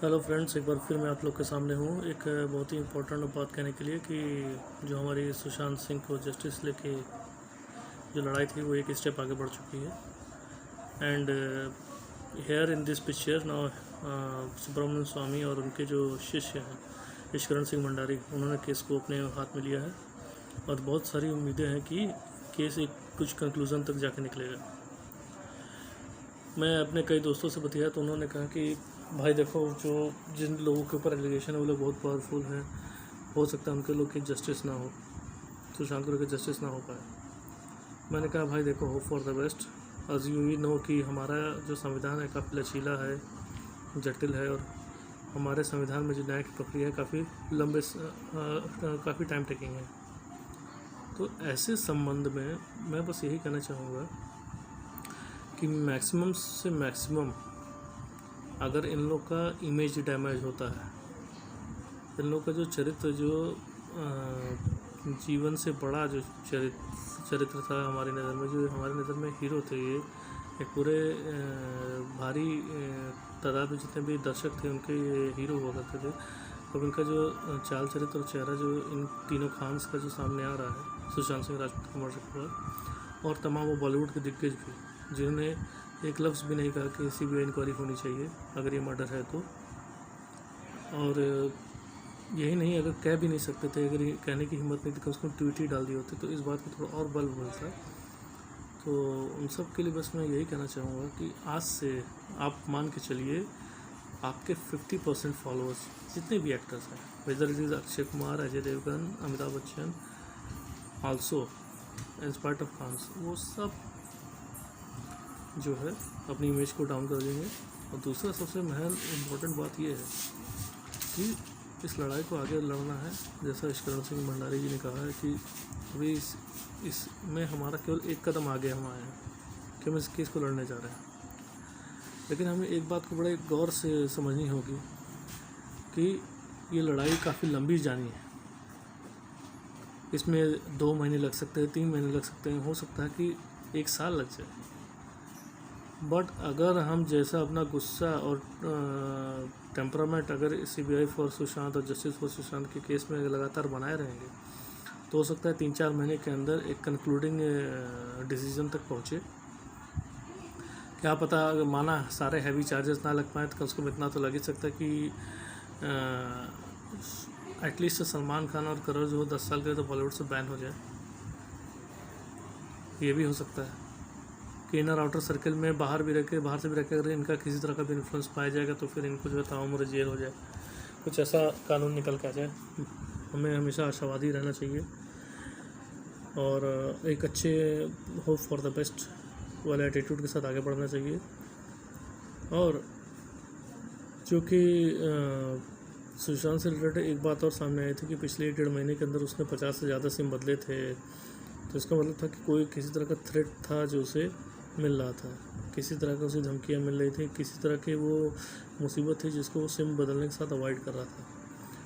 Hello friends, एक बार फिर मैं आप लोग के सामने हूँ एक बहुत ही इम्पोर्टेंट बात कहने के लिए कि जो हमारी सुशांत सिंह को जस्टिस लेके जो लड़ाई थी वो एक स्टेप आगे बढ़ चुकी है। And here in this picture now Subramanian Swamy और उनके जो शिष्य हैं ईश्वरण सिंह भंडारी, उन्होंने केस को अपने हाथ में लिया है और बहुत सारी उम्मीदें हैं कि केस एक कुछ कंक्लूज़न तक जाके निकलेगा। मैं अपने कई दोस्तों से बतिया तो उन्होंने कहा कि भाई देखो, जो जिन लोगों के ऊपर एलिगेशन है वो लोग बहुत पावरफुल हैं, हो सकता है उनके लोग की जस्टिस ना हो, सुशांत को जस्टिस ना हो पाए। मैंने कहा भाई देखो, hope for the best. As you he know कि हमारा जो संविधान है काफ़ी लचीला है, जटिल है, और हमारे संविधान में जो न्याय की प्रक्रिया है काफ़ी टाइम टेकिंग है। तो ऐसे संबंध में मैं बस यही कहना चाहूँगा कि मैक्सिमम से मैक्सिमम अगर इन लोग का इमेज डैमेज होता है, इन लोग का जो चरित्र, जो जीवन से बड़ा जो चरित्र था हमारी नज़र में, जो हमारी नज़र में हीरो थे, ये एक पूरे भारी तादाद में जितने भी दर्शक थे उनके ये हीरो हुआ करते थे। अब इनका जो चाल चरित्र और चेहरा जो इन तीनों खान्स का जो सामने आ रहा है सुशांत सिंह राजपूत के मर्डर के बाद, और तमाम वो बॉलीवुड के दिग्गज भी जिन्होंने एक लफ्ज़ भी नहीं कहा कि सीबीआई इंक्वायरी होनी चाहिए अगर ये मर्डर है तो, और यही नहीं, अगर कह भी नहीं सकते थे, अगर ये कहने की हिम्मत नहीं थी, कम से कम ट्वीट ही डाल दिए होते तो इस बात को थोड़ा और बल मिलता। तो उन सब के लिए बस मैं यही कहना चाहूँगा कि आज से आप मान के चलिए, आपके 50% फॉलोअर्स जितने भी एक्टर्स हैं, whether it is Akshay Kumar, Ajay Devgan, Amitabh Bachchan, also in spite of Khans, वो सब जो है अपनी इमेज को डाउन कर देंगे। और दूसरा सबसे महल इम्पोर्टेंट बात यह है कि इस लड़ाई को आगे लड़ना है, जैसा ईश्वरण सिंह भंडारी जी ने कहा है कि अभी इसमें हमारा केवल एक कदम आगे हम आए हैं कि हम इस केस को लड़ने जा रहे हैं। लेकिन हमें एक बात को बड़े गौर से समझनी होगी कि ये लड़ाई काफ़ी लंबी जानी है। इसमें 2 महीने लग सकते हैं, 3 महीने लग सकते हैं, हो सकता है कि 1 साल लग जाए। बट अगर हम जैसा अपना गुस्सा और टेम्परामेंट अगर सीबीआई फॉर सुशांत और जस्टिस फॉर सुशांत के केस में लगातार बनाए रहेंगे तो हो सकता है 3-4 महीने के अंदर एक कंक्लूडिंग डिसीजन तक पहुँचे। क्या पता, अगर माना सारे हैवी चार्जेस ना लग पाए तो कम से कम इतना तो लग ही सकता है कि एटलीस्ट सलमान खान और करण जो 10 साल के लिए तो बॉलीवुड से बैन हो जाए। ये भी हो सकता है कि इनर आउटर सर्कल में बाहर से भी रह के अगर इनका किसी तरह का भी इन्फ्लुएंस पाया जाएगा तो फिर इनको जो है तमाम जेल हो जाए, कुछ ऐसा कानून निकल के आ जाए। हमें हमेशा आशावादी रहना चाहिए और एक अच्छे होप फॉर द बेस्ट वाले एटीट्यूड के साथ आगे बढ़ना चाहिए। और जो कि सुशांत से रिलेटेड एक बात और सामने आई थी कि पिछले 1.5 महीने के अंदर उसने 50 से ज़्यादा सिम बदले थे, तो इसका मतलब था कि कोई किसी तरह का थ्रेट था जो उसे मिल रहा था, किसी तरह का उसे धमकियाँ मिल रही थी, किसी तरह की वो मुसीबत थी जिसको वो सिम बदलने के साथ अवॉइड कर रहा था।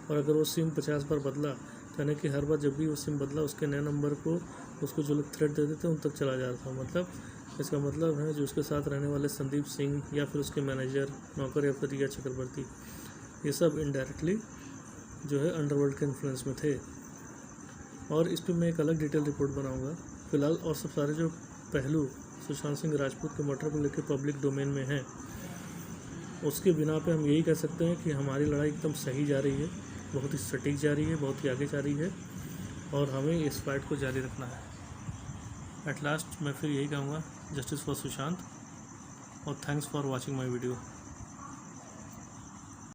और अगर वो सिम 50 बार बदला, यानी कि हर बार जब भी वो सिम बदला उसके नए नंबर को उसको जो लोग थ्रेट देते थे उन तक चला जा रहा था। मतलब इसका मतलब है जो उसके साथ रहने वाले संदीप सिंह या फिर उसके मैनेजर, नौकर या फिर रिया चक्रवर्ती, ये सब इनडायरेक्टली जो है अंडरवर्ल्ड के इन्फ्लुएंस में थे। और इस पर मैं एक अलग डिटेल रिपोर्ट बनाऊंगा फ़िलहाल। और सब सारे जो पहलू सुशांत सिंह राजपूत के मर्डर को लेकर पब्लिक डोमेन में हैं, उसके बिना पे हम यही कह सकते हैं कि हमारी लड़ाई एकदम सही जा रही है, बहुत ही सटीक जा रही है, बहुत ही आगे जा रही है, और हमें इस फाइट को जारी रखना है। एट लास्ट मैं फिर यही कहूँगा, जस्टिस फॉर सुशांत, और thanks for watching my video.